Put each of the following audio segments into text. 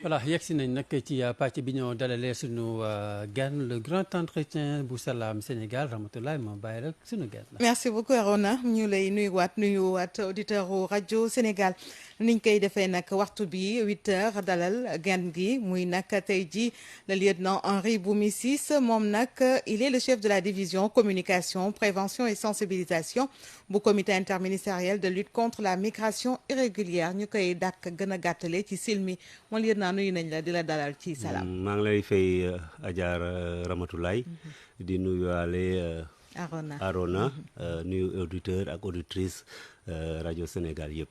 voilà yegsi nañ nag ci pàcc bi ñoo dalalee sunu gan le grand entretien bu Salam Sénégal Ramatoulaye ma bàyyi rek sunu gan la. merci beaucoup Arona ñu lay nuyuwaat auditeur u rajo Sénégal niñ koy defee nag waxtu bi 8h dalal gan gi muy nag tey ji le lieutenant Henri Boumy Ciss moom nag il est le chef de la division communication prévention et sensibilisation bu comité interministériel de lutte contre la migration irrégulière ñu koy dàkk gën a gàttale ci silmi mon lieutenant nuyu nañ la di la dalal ci Salam. maa ngi lay fay Adja Ramatoulaye di nuyuwaale Arona nuyu auditeur ak auditrice rajo Sénégal yëpp.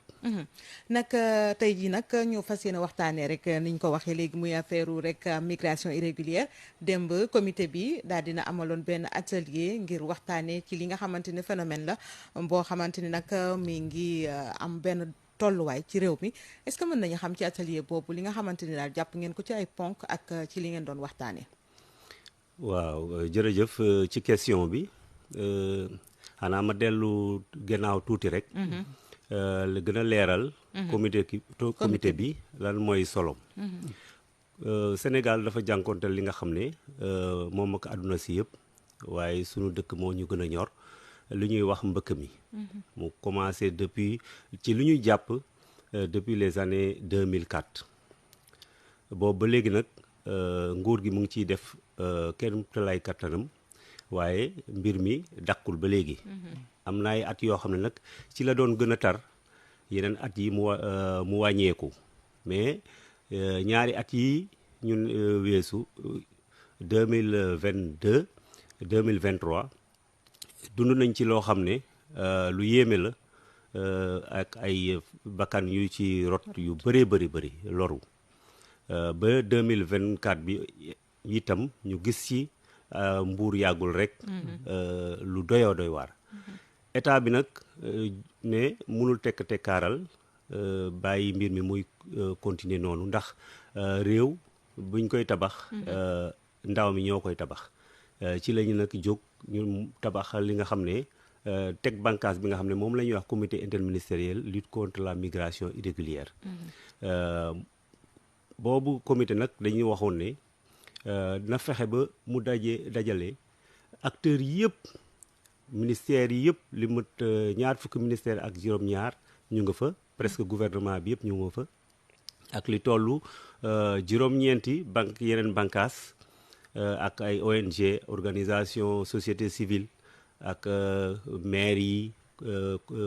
nag tey jii nag ñu fas yéene waxtaanee rek niñ ko waxee léegi muy affaire rek migration irrégulière démb comité bi daal dina amaloon benn atelier ngir waxtaanee ci li nga xamante ne phénomène la boo xamante ni nag mi ngi am benn tolluwaay ci réew mi est-ce que mën nañu xam ci atelier boobu li nga xamante ni daal jàpp ngeen ko ci ay ponk ak ci li ngeen doon waxtaanee. waaw jërëjëf ci question bi xanaa ma dellu gannaaw tuuti rek. la gën a leeral. comité bi lan mooy solom. Sénégal dafa jànkonteel li nga xam ne moom ak àdduna si yëpp waaye sunu dëkk moo ñu gën a ñor lu ñuy wax mbëkk mi. mu commencé depuis ci lu ñuy jàpp depuis les années 2004 boobu ba léegi nag nguur gi mu ngi ciy def kenn lay kattanam waaye mbir mi dakkul ba léegi. am na ay at yoo xam ne nag ci la doon gën a tar yeneen at yi mu wàññeeku mais ñaari at yi ñun weesu 2022 2023 dund nañ ci loo xam ne lu yéeme la ak ay bakkan yu ci rot yu bëree bëri loru ba 2024 bi itam ñu gis ci mbuur yàggul rek lu doyoo doy waar. état bi nag ne mënul tekkaaral bàyyi mbir mi muy continuer noonu ndax réew buñ koy tabax ndaw mi ñoo koy tabax ci lañu nag jóg ñu tabax li nga xam ne teg bànqaas bi nga xam ne moom la ñuy wax comité interministériel lutte contre la migration irrégulière. boobu comité nag dañuy waxoon ne na fexe ba mu dajale acteurs yëpp. ministères yi yëpp li mat ñaar fukki ministère ak juróom-ñaar ñu nga fa presque gouvernement bi yëpp ñu nga fa ak li tollu juróom-ñeenti yeneen bànqaas ak ay ONG organisation société civile ak maire yi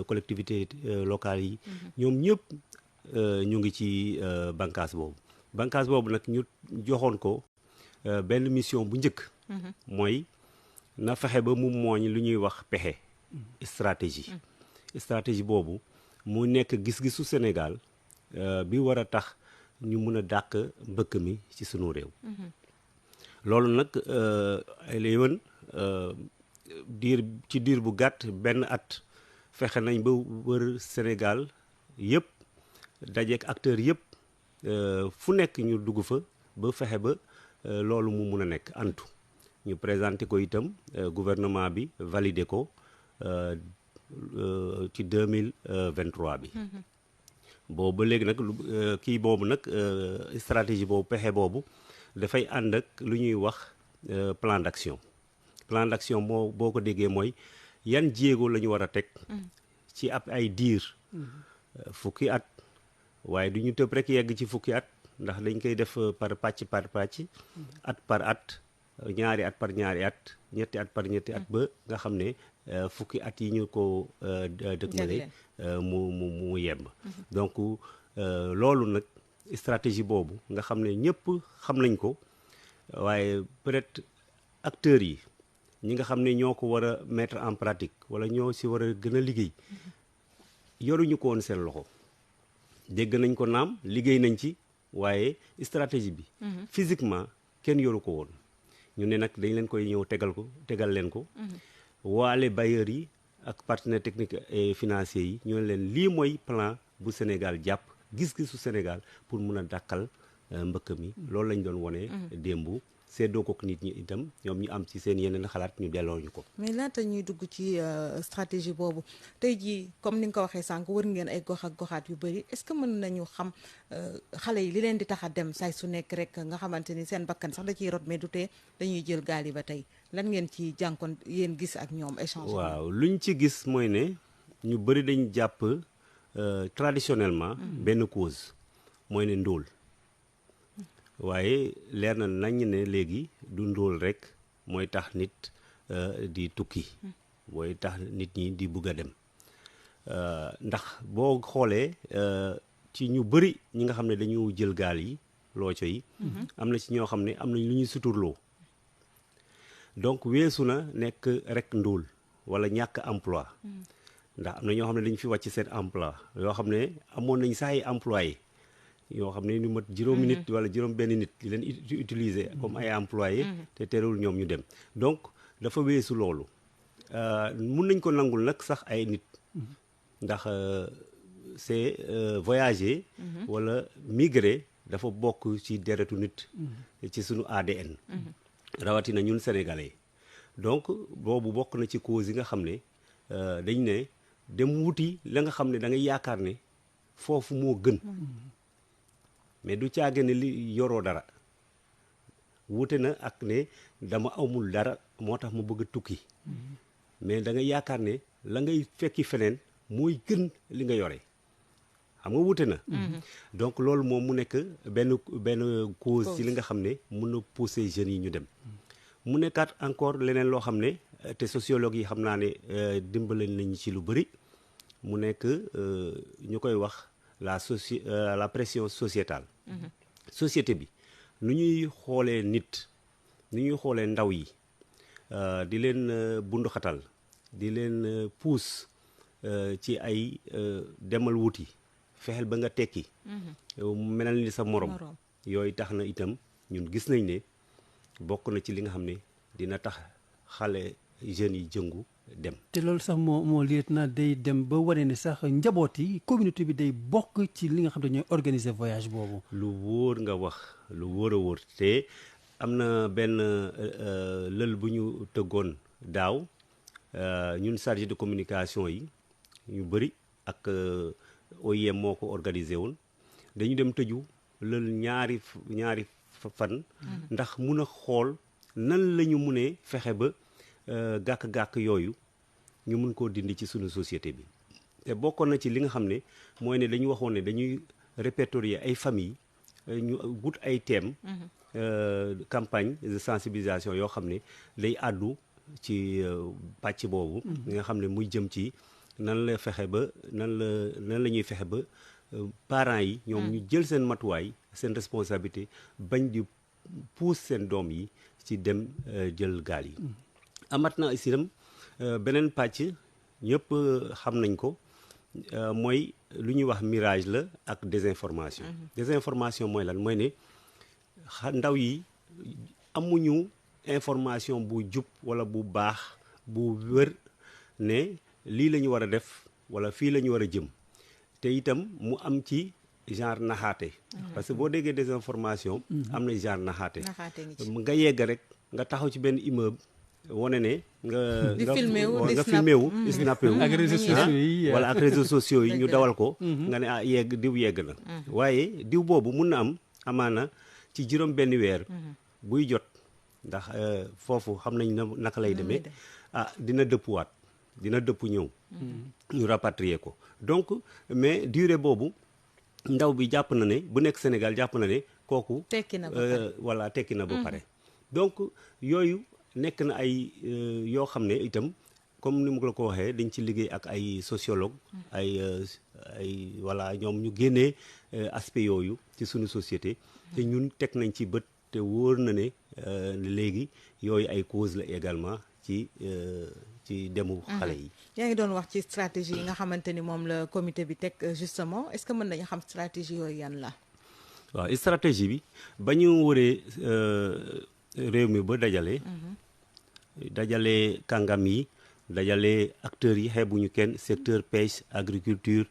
collectivité locale yi ñoom ñëpp ñu ngi ci bànqaas boobu nag ñu joxoon ko benn mission bu njëkk mooy na fexe ba mu mooñ lu ñuy wax pexe stratégie boobu mu nekk gis-gisu Sénégal bi war a tax ñu mën a dàq mbëkk mi ci sunu réew. loolu nag ay la yëwan diir bu gàtt benn at fexe nañ ba wër Sénégal yëpp dajeek acteurs yëpp fu nekk ñu dugg fa ba fexe ba loolu mu mun a nekk antu. ñu présenté ko itam gouvernement bi validé ko ci 2023 bi. boobu ba léegi nag kii boobu nag stratégie boobu pexe boobu dafay ànd ak lu ñuy wax plan d'action. plan d'action boo ko déggee mooy yan jéego la ñu war a teg. ci ab ay diir. fukki at waaye du ñu tëb rek yegg ci fukki at ndax dañ koy def par pàcc at par at. ñaari at par ñaari at ñetti at par ñetti at ba nga xam ne fukki at yi ñu ko dëkkmale mu yemb donc loolu nag stratégie boobu nga xam ne ñëpp xam nañ ko waaye peut-être acteurs yi ñi nga xam ne ñoo ko war a mettre en pratique wala ñoo si war a gën a liggéey yoruñu ko woon seen loxo dégg nañ ko naam liggéey nañ ci waaye stratégie bi physiquement kenn yoru ko woon ñu ne nag dañ leen koy ñëw tegal leen ko waale bailleurs yi ak partenaires techniques et financiers yi ñu ne leen lii mooy plan bu Sénégal jàpp gis-gisu Sénégal pour mun a dàkkal mbëkk mi loolu lañ doon wone démb seddoo ko nit ñi itam ñoom ñu am ci seen yeneen xalaat ñu delloo ñu ko. mais laata ñuy dugg ci stratégie boobu tey jii comme ni nga ko waxee sànq wër ngeen ay gox ak goxaat yu bëri est-ce que mën nañu xam xale yi li leen di tax a dem saay su nekk rek nga xamante ni seen bakkan sax da ciy rot mais du tee dañuy jël gaal yi ba tey lan ngeen ci jànkoon yéen gis ak ñoom échange. waaw luñ ci gis mooy ne ñu bëri dañ jàpp traditionnellement benn cause mooy ne ndóol. waaye leer na nañ ne léegi du ndóol rek mooy tax nit di tukki mooy tax nit ñi di bugg a dem ndax boo xoolee ci ñu bëri ñi nga xam ne dañu jël gaal yi looco yi am na ci ñoo xam ne am nañ lu ñuy suturloo donc weesu na nekk rek ndóol wala ñàkk emploi ndax am na ñoo xam ne dañu fi wàcc seen emploi yoo xam ne amoon nañ saa yi employé yoo xam ne ñu mat juróomi nit wala juróom benn nit di leen utiliser comme ay employé te terewul ñoom ñu dem donc dafa weesu loolu mun nañ ko nangul nag sax ay nit ndax c'est voyager wala migrer dafa bokk ci deretu nit ci suñu ADN rawatina ñun sénégalais donc boobu bokk na ci cause yi nga xam ne dañ ne dem wuti la nga xam ne da ngay yaakaar ne foofu moo gën mais du caage ne li yoroo dara wuute na ak ne dama amul dara moo tax ma bëgg a tukki mais da nga yaakaar ne la ngay fekki feneen mooy gën li nga yore xam nga wuute na donc loolu moom mu nekk benn cause ci li nga xam ne mun na pousser jeunes yi ñu dem mu nekkaat encore leneen loo xam ne te sociologue yi xam naa ne dimbale nañu ci lu bëri mu nekk ñu koy wax la pression sociétale société bi nu ñuy xoolee nit nu ñuy xoolee ndaw yi di leen bunduxatal di leen puus ci ay demal wuti fexeel ba nga tekki menal ni sa morom yooyu tax na itam ñun gis nañ ne bokk na ci li nga xam ne dina tax xale jeunes yi jëngu dem. te loolu sax moo liet na day dem ba wane ne sax njaboot yi communauté bi day bokk ci li nga xam ne ñooy organiser voyage boobu. lu wóor nga wax lu wóor a wóor te am na benn lël bu ñu tëggoon daaw ñun chargé de communication yi ñu bëri ak OIM moo ko organisé woon dañu dem tëju lël ñaari fan ndax mun a xool nan la ñu munee fexe ba gàkk-gàkk yooyu ñu mun koo dindi ci suñu société bi te bokkoon na ci li nga xam ne mooy ne dañu waxoon ne dañuy répertorier ay famille ñu wut ay thèmes campagne de sensibilisation yoo xam ne day àddu ci pàcc boobu nga xam ne muy jëm ci nan la fexe ba nan la ñuy fexe ba parents yi ñoom ñu jël seen matuwaay seen responsabilité bañ di pousse seen doom yi ci dem jël gaal yi amat na itam beneen pàcc ñëpp xam nañ ko mooy lu ñuy wax mirage la ak désinformation désinformation mooy lan mooy ne ndaw yi amuñu information bu jub wala bu baax bu wër ne lii la ñu war a def wala fii la ñu war a jëm te itam mu am ci genre naxaate parce que boo déggee désinformation am na genre naxaate nga yegg rek nga taxaw ci benn immeuble wane ne nga filmé wu snappé wu ak réseaux sociaux yi wala ak réseaux sociaux yi ñu dawal ko nga ne diw yegg na waaye diw boobu mun na am amaana ci juróom benn weer buy jot ndax foofu xam nañ naka lay demee dina dëppuwaat dina dëpp ñëw ñu rapatrier ko donc mais durée boobu ndaw bi jàpp na ne bu nekk Sénégal jàpp na ne kooku tekki na ba pare donc yooyu nekk na ay yoo xam ne itam comme ni mu la ko waxee dañ ci liggéey ak ay sociologue ay voilà ñoom ñu génnee aspect yooyu ci suñu société te ñun teg nañ ci bët te wóor na ne léegi yooyu ay cause la également ci demu xale yi. yaa ngi doon wax ci stratégie yi nga xamante ni moom la comité bi teg justement est-ce que mën nañu xam stratégie yooyu yan la. waaw stratégie bi ba ñu wëree réew mi ba dajale kàngam yi dajale acteurs yi xeebuñu kenn secteur pêche agriculture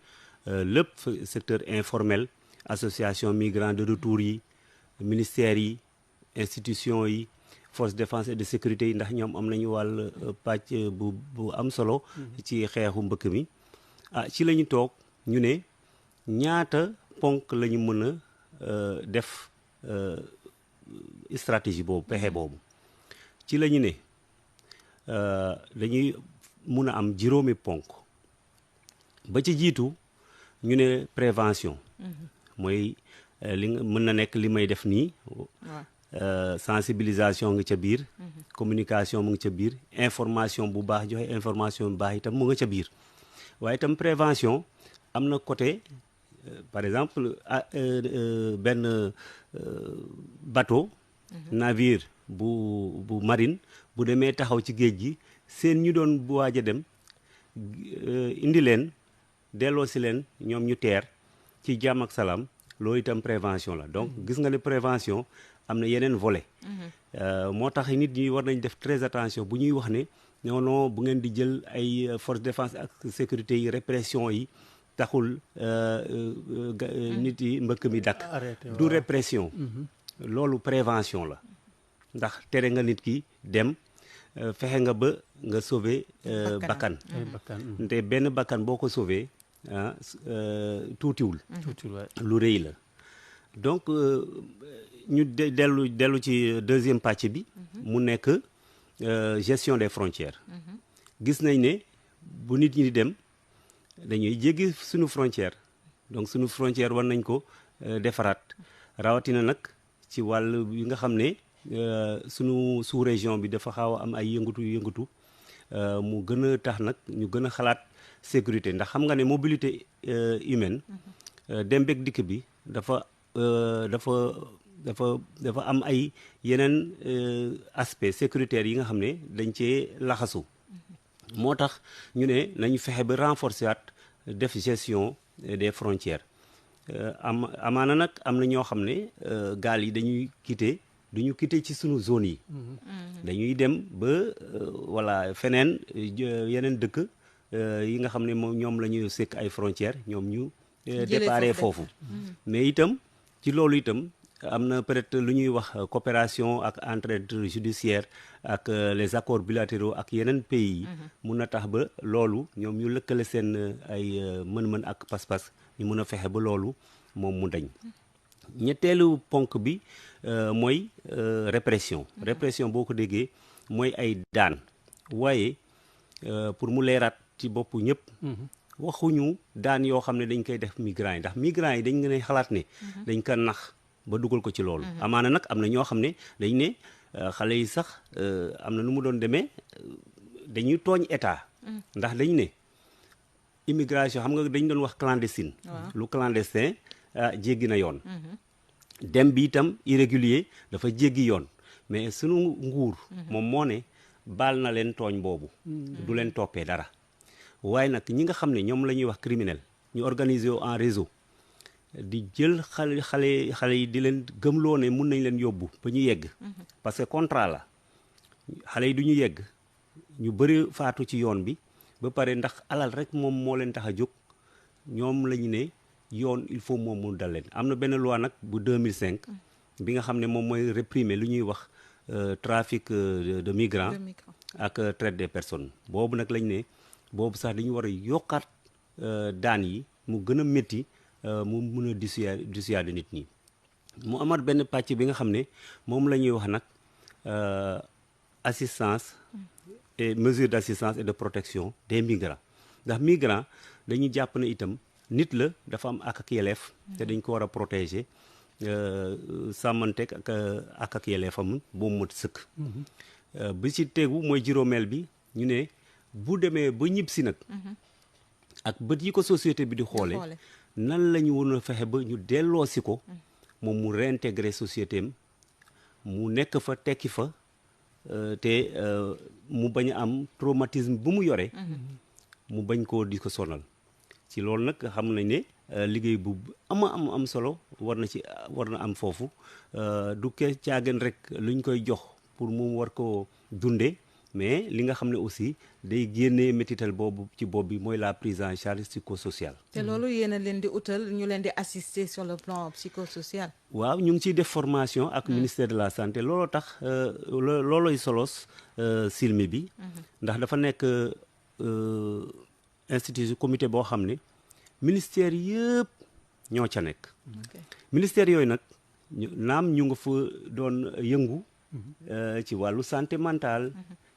lépp secteur informel association migrants de retour yi ministères yi institution yi force de défense et de sécurité yi ndax ñoom am nañu wàll pàcc bu am solo ci xeexu mbëkk mi ci la ñu toog ñu ne ñaata ponk la ñu mën a def stratégie boobu pexe boobu ci la ñu ne dañuy mun a am juróomi ponk ba ci jiitu ñu ne prévention mooy li nga mën na nekk li may def nii sensibilisation nga ca biir communication mu ngi ca biir information bu baax joxe information bu baax itam mu nga ca biir waaye itam prévention am na côté par exemple benn bateau navire bu marine bu demee taxaw ci géej gi seen ñu doon bu waaj a dem indi leen delloo si leen ñoom ñu teer ci jàmm ak salaam loolu itam prévention la donc gis nga ne prévention am na yeneen volet moo tax nit ñi war nañ def très attention bu ñuy wax ne non bu ngeen di jël ay force de défense ak sécurité yi répression yi taxul nit yi mbëkk mi dakk du répression loolu prévention la ndax tere nga nit ki dem fexe nga ba nga sauver bakkan te benn bakkan boo ko sauver tuutiwul lu rëy la donc ñu dellu ci deuxième pàcc bi mu nekk gestion des frontières gis nañ ne bu nit ñi di dem dañuy jéggi suñu frontière donc suñu frontière war nañ ko defaraat rawatina nag ci wàll yi nga xam ne suñu sous-région bi dafa xaw a am ay yëngatu mu gën a tax nag ñu gën a xalaat sécurité ndax xam nga ne mobilité humaine dem beeg dikk bi dafa am ay yeneen aspect sécuritaire yi nga xam ne dañ cee laxasu moo tax ñu ne nañu fexe ba renforcer waat def gestion des frontières amaana nag am na ñoo xam ne gaal yi dañuy duñu quitter ci sunu zone yi dañuy dem ba voilà feneen yeneen dëkk yi nga xam ne moom ñoom la ñu sekk ay frontières ñoom ñu déparé foofu mais itam ci loolu itam am na peut-être lu ñuy wax coopération ak entraide judiciaire ak les accords bilatéraux ak yeneen pays yi mun na tax ba loolu ñoom ñu lëkkale seen ay mën-mën ak pas-pas ñu mun a fexe ba loolu moom mu dañ ñetteelu ponk bi mooy répression boo ko déggee mooy ay daan waaye pour mu leeraat ci bopp ñëpp waxuñu daan yoo xam ne dañ koy def migrants yi ndax migrants yi dañ nga ne xalaat ne dañ ko nax ba dugal ko ci loolu amaana nag am na ñoo xam ne dañ ne xale yi sax am na nu mu doon demee dañuy tooñ état ndax dañ ne immigration xam nga dañ doon wax clandestine lu clandestin jéggi na yoon dem bi itam irrégulier dafa jéggi yoon mais sunu nguur moom moo ne baal na leen tooñ boobu du leen toppee dara waaye nag ñi nga xam ne ñoom la ñuy wax criminel ñu organiser wu en réseau di jël xale yi di leen gëmloo ne mun nañ leen yóbbu ba ñu yegg parce que contrat la xale yi du ñu yegg ñu bëri faatu ci yoon bi ba pare ndax alal rek moom moo leen tax a jóg ñoom la ñu ne yoon il faut moom mu dal leen am na benn loi nag bu 2005 bi nga xam ne moom mooy réprimer lu ñuy wax trafic de migrants ak traite des personnes boobu nag lañ ne boobu sax dañu war a yokkaat daan yi mu gën a métti mu mun a dissuader nit ñi mu amaat benn pàcc bi nga xam ne moom la ñuy wax nag assistance et mesures d'assistance et de protection des migrants ndax migrants dañuy jàpp ne itam nit la dafa am ak yelleef te dañ ko war a protéger sàmmanteeg ak yelleefam bu mu mot sëkk bi ci tegu mooy juróomeel bi ñu ne bu demee ba ñib si nag ak bët yi ko société bi di xoole nan la ñu war a fexe ba ñu delloo si ko moom mu réintégrer société am mu nekk fa tekki fa te mu bañ a am traumatisme bu mu yore mu bañ koo di ko sonal ci loolu nag xam nañ ne liggéey bu am solo war na am foofu du ke caagen rek luñ koy jox pour mu war ko dundee mais li nga xam ne aussi day génnee métital boobu ci bopp bi mooy la prise en charge psychosociale. te loolu yéen a leen di utal ñu leen di assister sur le plan psychosocial. waaw ñu ngi ciy def formation ak ministère de la santé looloo tax loolooy solos silmi bi ndax dafa nekk institut comité boo xam ne ministère yëpp ñoo ca nekk. ministère yooyu nag naam ñu nga fa doon yëngu ci wàllu santé mentale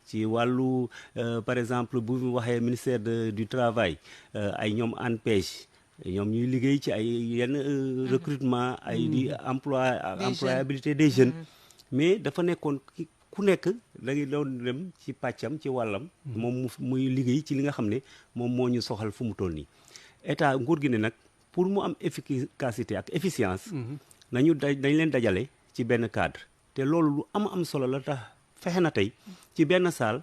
ci wàllu par exemple bu ñu waxee ministère du travail ay ñoom ANPEJ ñoom ñuy liggéey ci ay yenn recrutement ay di employabilité des jeunes mais dafa nekkoon ku nekk da ngay doon dem ci pàccam ci wàllam moom muy liggéey ci li nga xam ne moom moo ñu soxal fu mu toll nii état nguur gi ne nag pour mu am efficacité ak efficience dañ leen dajale ci benn cadre te loolu lu am solo la tax fexe na tey ci benn salle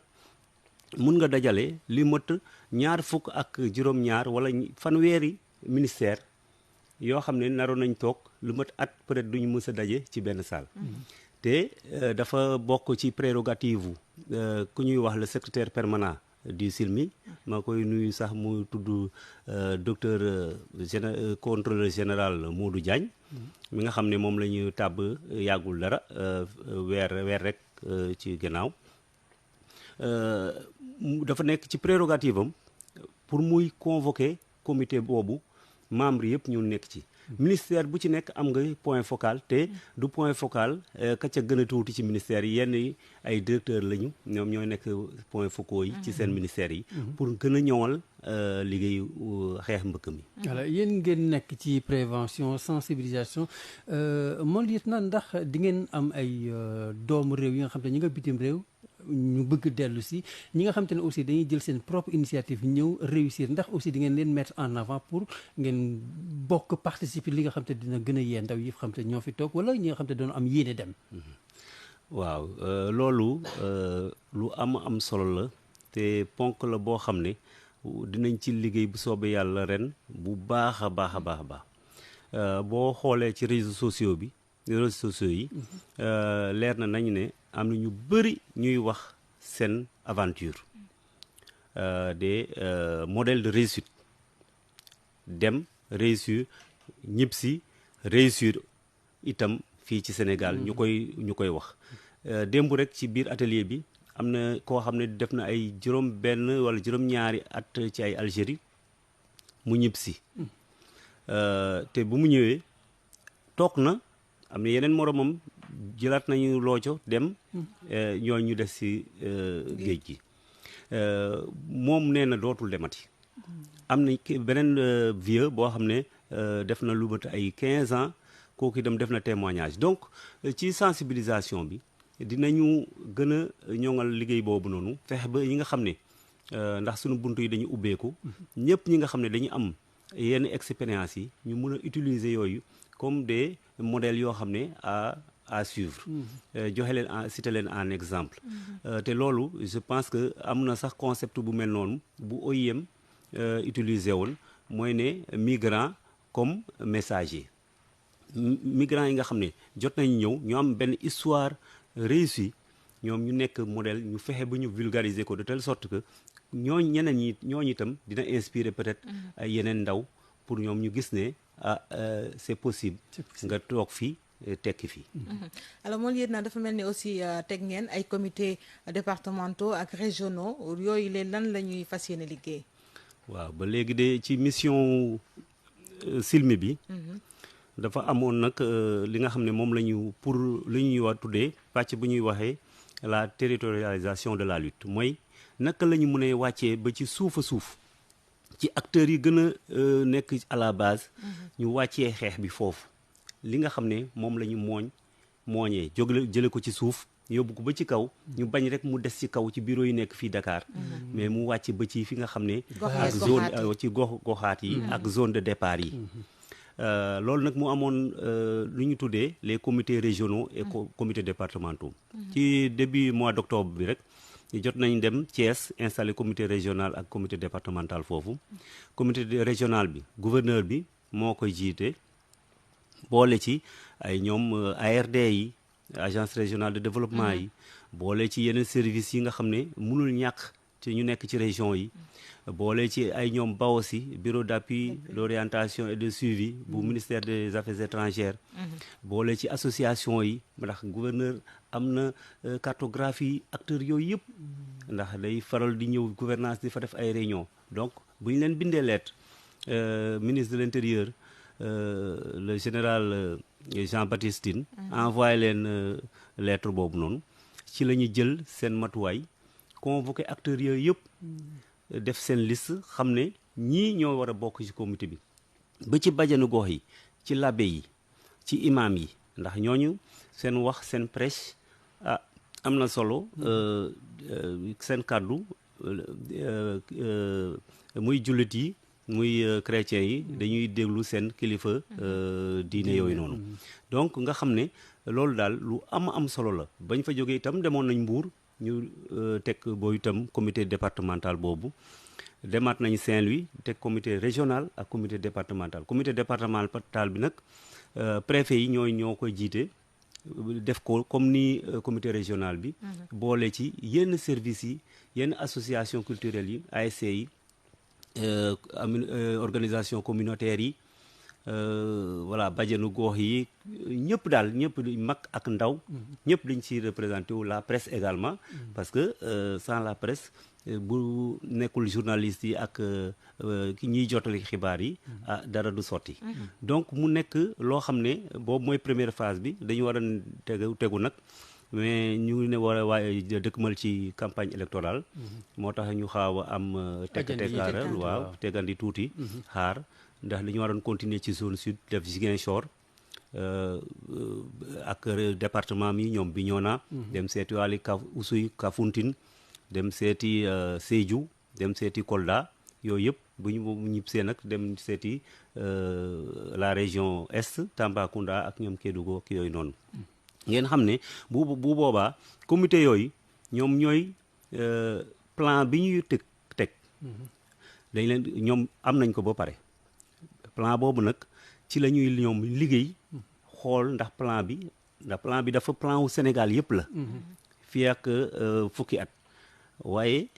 mun nga dajale li mët 25 wala fanweeri ministère yoo xam ne naroon nañ toog lu mat at peut-être duñu mës a daje ci benn salle te dafa bokk ci prérogative ku ñuy wax le secrétaire permanent du SILMI maa koy nuyu sax mu tudd docteur contrôleur général Modou Diagne mi nga xam ne moom la ñu tàbb yàggul dara weer rek ci gannaaw dafa nekk ci prérogative am pour muy convoquer comité boobu membre yëpp ñu nekk ci ministère bu ci nekk am nga point focal te du point focal ka ca gën a tuuti ci ministère yi yenn ay directeur lañu ñoom ñooy nekk point focaux yi ci seen ministères yi pour gën a ñëwal liggéeyu xeex mbëkk mi. voilà yéen ngeen nekk ci prévention sensibilisation mon lieutenant ndax di ngeen am ay doomu réew yi nga xam te ñi nga bitim réew ñu bëgg dellu si ñi nga xam te ne aussi dañuy jël seen propre initiative ñëw réussir ndax aussi di ngeen leen mettre en avant pour ngeen bokk participer li nga xam te dina gën a yee ndaw yi xam te ñoo fi toog wala ñi nga xam te doon am yéene dem. waaw loolu lu am solo la te ponk la boo xam ne dinañ ci liggéey bu soobee yàlla ren bu baax a baax boo xoolee ci réseaux sociaux yi leer na nañu ne am na ñu bëri ñuy wax seen aventure des modèles de réussite dem réussir ñibbisi réussir itam fii ci Sénégal ñu koy wax démb rek ci biir atelier bi am na koo xam ne def na ay juróom-benn wala juróom-ñaari at ci ay Algérie mu ñibbisi te bu mu ñëwee toog na am na yeneen moromam jëlaat nañu looco dem ñooñu ñu des ci géej gi moom nee na dootul demati am na beneen vieux boo xam ne def na lu mat ay 15 ans kooku itam def na témoignage donc ci sensibilisation bi dinañu gën a ñoŋal liggéey boobu noonu fexe ba ñi nga xam ne ndax suñu bunt yi dañu ubbeeku ñëpp ñi nga xam ne dañu am yenn expérience yi ñu mën a utiliser yooyu comme des modèles yoo xam ne à suivre joxe leen cité leen en exemple te loolu je pense que am na sax concept bu mel noonu bu OIM utiliser woon mooy ne migrant comme messager migrants yi nga xam ne jot nañu ñëw ñu am benn histoire réussie ñoom ñu nekk modèle ñu fexe ba ñu vulgariser ko de telle sorte que ñooñu itam dina inspirer peut-être ay yeneen ndaw pour ñoom ñu gis ne c'est possible nga toog fii tekki fii. alors moom yéen dafa mel ni aussi teg ngeen ay comités départementaux ak régionaux yooyu leen lan la ñuy fas yéene liggéey. waaw ba léegi de ci mission SILMI bi. dafa amoon nag li nga xam ne moom la ñu pour li ñuy wax tuddee pàcc bu ñuy waxee la territorialisation de la lutte mooy naka la ñu mën a wàccee ba ci suuf a suuf ci acteurs yi gën a nekk à la base. ñu wàccee xeex bi foofu. li nga xam ne moom la ñu mooñee jële ko ci suuf yóbbu ko ba ci kaw ñu bañ rek mu des ci kaw ci bureau yi nekk fii Dakar mais mu wàcc ba ci fi nga xam ne ak zone ci goxaat yi ak zone de départ yi loolu nag mu amoon lu ñu tuddee les comités régionaux et comités départementaux ci début mois d'octobre bi rek ñu jot nañ dem Thiès installé comité régional ak comité départemental foofu comité régional bi gouverneur bi moo koy jiite boole ci ay ñoom ARD yi agence régionale de développement yi boole ci yeneen services yi nga xam ne mënul ñàkk ci ñu nekk ci région yi boole ci ay ñoom BAOSI bureau d'appui d'orientation et de suivi bu ministère des affaires étrangères boole ci association yi ndax gouverneur am na cartographie acteurs yooyu yëpp ndax day faral di ñëw gouvernance di fa def ay réunion donc bu ñu leen bindee lettre ministre de l'intérieur le général Jean-Baptiste Tine envoyé leen lettre boobu noonu ci la ñu jël seen matuwaay convoqué acteurs yooyu yëpp def seen liste xam ne ñii ñoo war a bokk ci comité bi ba ci bajanu gox yi ci labbe yi ci imam yi ndax ñooñu seen wax seen prêche am na solo seen kàddu muy jullit yi muy chrétiens yi dañuy déglu seen kilifa diine yooyu noonu donc nga xam ne loolu daal lu am solo la bañ fa jógee itam demoon nañ Mbuur ñu teg boobu itam comité départemental boobu demaat nañ Saint-Louis teg comité régional ak comité départemental bi nag préfet yi ñoo koy jiite def ko comme ni comité régional bi boole ci yenn services yi yenn association culturelle yi ASC yi organisation communautaire yi voilà bajenu gox yi ñëpp daal ñëpp mag ak ndaw ñëpp dañ ci représenté wu la presse également parce que sans la presse bu nekkul journaliste yi ak ki ñuy jotali xibaar yi dara du sotti donc mu nekk loo xam ne boobu mooy première phase bi dañu war a tegu nag mais ñu ne war a waaye dëkkmal ci campagne électorale moo tax ñu xaaw a am tekkaaral waaw tegandi tuuti xaar ndax dañu waroon continuer ci zone sud def Ziguinchor ak département mi ñoom Bignona dem seeti waali Oussouye Kafountine dem seeti Sédhiou dem seeti Kolda yooyu yëpp bu ñu ñibbisee nag dem seeti la région est Tambacounda ak ñoom Kédougou ak yooyu noonu ngeen xam ne bu boobaa comité yooyu ñoom ñooy plan bi ñuy teg dañ leen ñoom am nañ ko ba pare plan boobu nag ci la ñuy ñoom liggéey xool ndax plan bi dafa plan wu Sénégal yëpp la fii ak fukki at waaye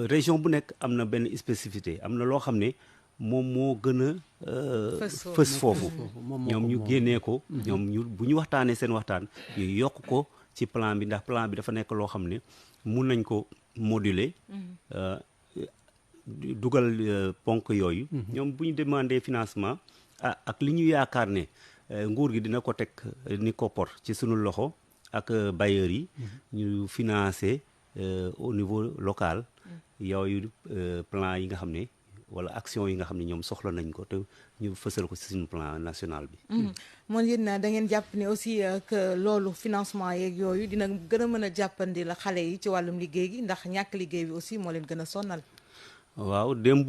région bu nekk am na benn spécificité am na loo xam ne moom moo gën a fës foofu ñoom ñu génnee ko ñoom ñu bu ñu waxtaanee seen waxtaan ñu yokk ko ci plan bi ndax plan bi dafa nekk loo xam ne mun nañ ko moduler dugal ponk yooyu ñoom bu ñu demandé financement ak li ñu yaakaar ne nguur gi dina ko teg ni koppor ci sunu loxo ak bailleurs yi ñu financer au niveau local yooyu plan yi nga xam ne wala action yi nga xam ne ñoom soxla nañ ko te ñu fësal ko ci suñu plan national bi moom yéen da ngeen jàpp ne aussi que loolu financement yeeg yooyu dina gën a mën a jàppandi la xale yi ci wàllum liggéey gi ndax ñàkk liggéey bi aussi moo leen gën a sonal waaw démb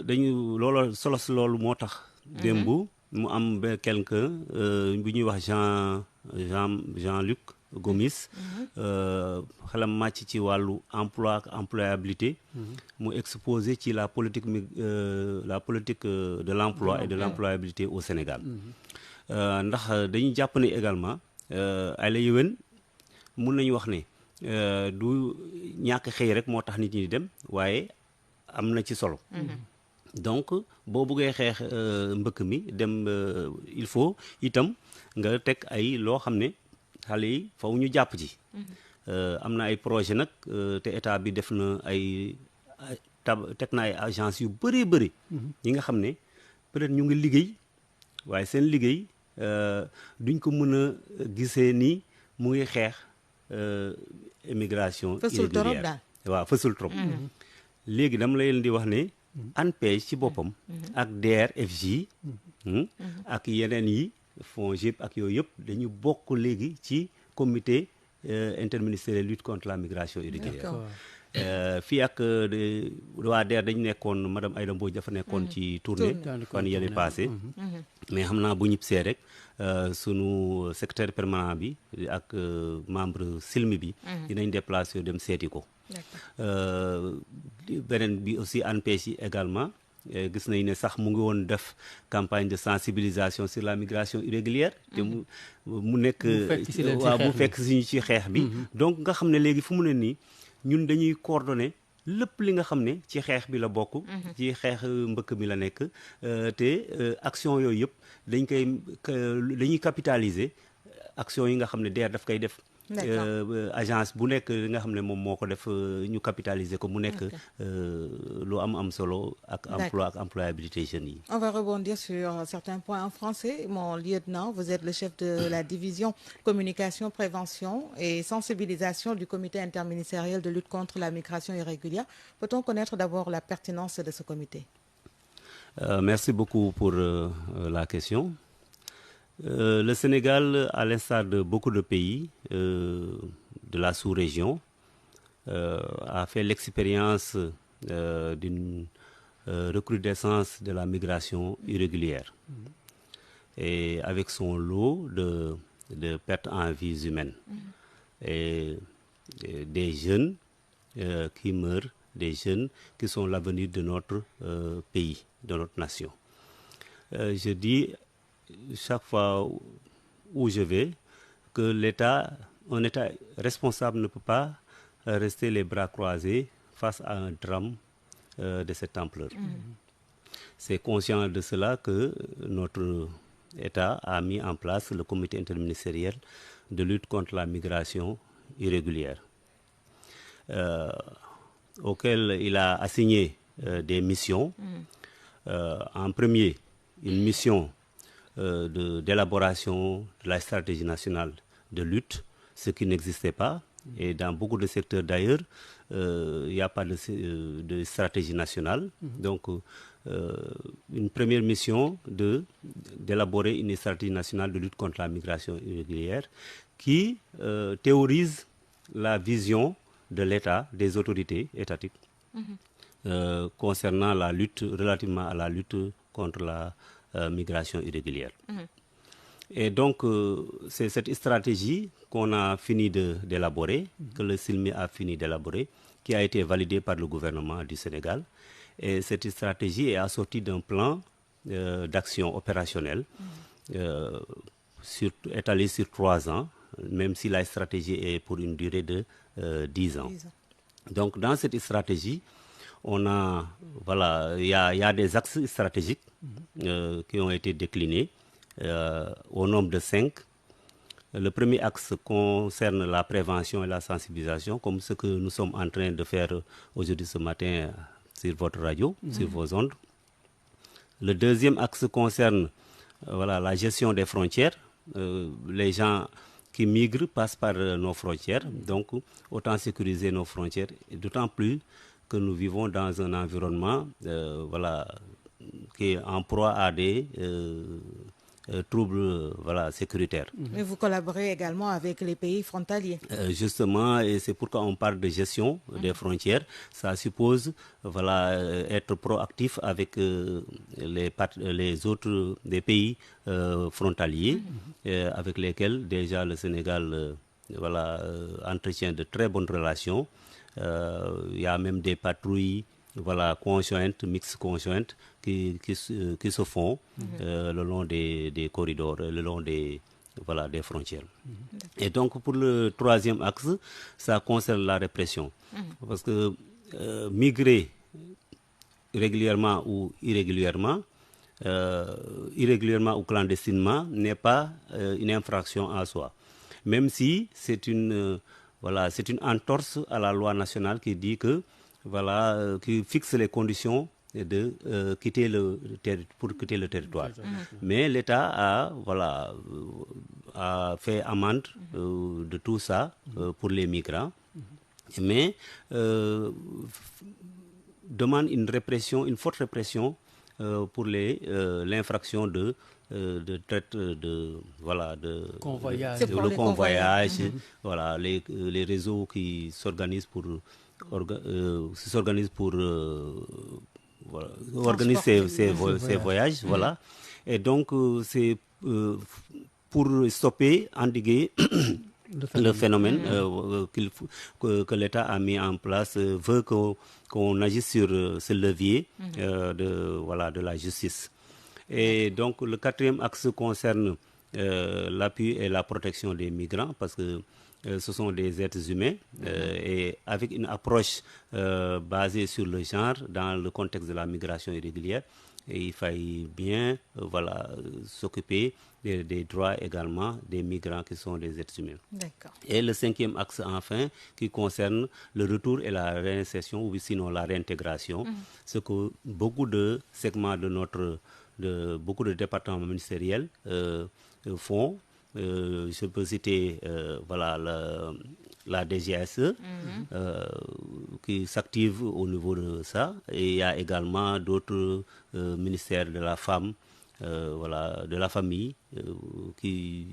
dañu loolu moo tax démb mu am quelqu'un bu ñuy wax Jean-Luc Gomis xelam màcc ci wàllu emploi ak employabilité mu exposé ci la politique de l'emploi et de l'employabilité au Sénégal ndax dañuy jàpp ne également ay la yéwén mun nañu wax ne du ñàkk xëy rek moo tax nit ñi di dem waaye am na ci solo donc boo buggee xeex mbëkk mi dem il faut itam nga teg ay loo xam ne xale yi faw ñu jàpp ci am na ay projet nag te état bi def na teg na ay agence yu bëri yi nga xam ne peut-être ñu ngi liggéey waaye seen liggéey duñ ko mën a gisee ni mu ngi xeex immigration irrégulière waaw fësul trop léegi dama leen di wax ne ANPEJ ci boppam ak DER/FJ ak yeneen yi FONGIP ak yooyu yëpp dañu bokk léegi ci comité interministériel lutte contre la migration irrégulière fii ak waa DER dañu nekkoon madame Aïda Mbodj dafa nekkoon ci tournée fan yële passé mais xam naa bu ñibbisee rek sunu secrétaire permanent bi ak membre SILMI bi dinañ déplacé dem seeti ko beneen bi aussi ANPEJ yi également gis nañ ne sax mu ngi woon def campagne de sensibilisation sur la migration irrégulière te mu nekk waaw mu fekk si ñu ci xeex bi donc nga xam ne léegi fu mu ne nii ñun dañuy coordonner lépp li nga xam ne ci xeex bi la bokk ci xeex mbëkk mi la nekk te action yooyu yëpp dañuy capitaliser action yi nga xam ne DER daf koy def agence bu nekk li nga xam ne moom moo ko def ñu capitaliser ko mu nekk lu am solo ak emploi ak employabilité jeunes yi. On va rebondir sur certains points en français. Mon lieutenant, vous êtes le chef de la division communication, prévention et sensibilisation du comité interministériel de lutte contre la migration irrégulière. Peut-on connaître d'abord la pertinence de ce comité? Merci beaucoup pour la question. Le Sénégal, à l'instar de beaucoup de pays de la sous-région, a fait l'expérience d'une recrudescence de la migration irrégulière et avec son lot de pertes en vies humaines et des jeunes qui meurent, des jeunes qui sont l'avenir de notre pays, de notre nation. Je dis chaque fois où je vais que un État responsable ne peut pas rester les bras croisés face à un drame de cette ampleur. C'est conscient de cela que notre État a mis en place le comité interministériel de lutte contre la migration irrégulière, auquel il a assigné des missions. En premier, une mission d'élaboration de la stratégie nationale de lutte, ce qui n'existait pas. Et dans beaucoup de secteurs d'ailleurs, il n'y a pas de stratégie nationale. Donc, une première mission d'élaborer une stratégie nationale de lutte contre la migration irrégulière qui théorise la vision de l'État, des autorités étatiques, concernant la lutte, relativement à la lutte contre la migration irrégulière. Et donc, c'est cette stratégie qu'on a fini d'élaborer, que le SILMI a fini d'élaborer, qui a été validée par le gouvernement du Sénégal. Et cette stratégie est assortie d'un plan d'action opérationnelle étalé sur 3 ans, même si la stratégie est pour une durée de 10 ans. Donc, dans cette stratégie, il y a des axes stratégiques qui ont été déclinés au nombre de 5. Le premier axe concerne la prévention et la sensibilisation, comme ce que nous sommes en train de faire aujourd'hui ce matin sur votre radio, sur vos ondes. Le deuxième axe concerne la gestion des frontières. Les gens qui migrent passent par nos frontières, donc autant sécuriser nos frontières, et d'autant plus que nous vivons dans un environnement qui est en proie à des troubles sécuritaires. Mais vous collaborez également avec les pays frontaliers. Justement, et c'est pourquoi on parle de gestion des frontières. Ça suppose être proactif avec les autres des pays frontaliers avec lesquels déjà le Sénégal entretient de très bonnes relations. Il y a même des patrouilles conjointes, mixtes conjointes qui se font le long des corridors, le long des frontières. Et donc pour le troisième axe, ça concerne la répression. Parce que migrer régulièrement ou irrégulièrement, irrégulièrement ou clandestinement n'est pas une infraction en soi. Même si c'est une entorse à la loi nationale qui dit que qui fixe les conditions pour quitter le territoire. Mais l'État a fait amende de tout ça pour les migrants, mais demande une forte répression pour l'infraction de convoyage, les réseaux qui s'organisent pour organiser ces voyages. Et donc c'est pour stopper, endiguer le phénomène que l'État a mis en place veut qu'on agisse sur ce levier de la justice. Et donc le quatrième axe concerne l'appui et la protection des migrants, parce que ce sont des êtres humains et avec une approche basée sur le genre dans le contexte de la migration irrégulière. Et il faille bien s'occuper des droits également des migrants qui sont des êtres humains. D'accord. Et le cinquième axe enfin qui concerne le retour et la réinsertion ou sinon la réintégration, ce que beaucoup de segments de beaucoup de départements ministériels font. Je peux citer la DGSE qui s'active au niveau de ça, et il y a également d'autres ministères de la femme, de la famille qui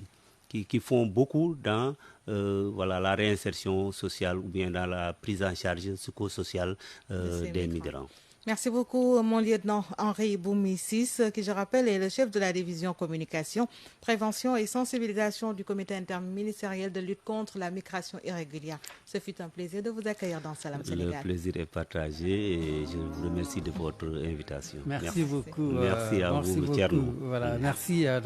font beaucoup dans la réinsertion sociale ou bien dans la prise en charge psychosociale des migrants. Merci beaucoup, mon lieutenant Henri Boumi Ciss, qui, je rappelle, est le chef de la division communication, prévention et sensibilisation du comité interministériel de lutte contre la migration irrégulière. Ce fut un plaisir de vous accueillir dans Salam Sénégal. Le plaisir est partagé et je vous remercie de votre invitation. Merci beaucoup. Merci à vous, Thierno. Voilà, merci. Donc,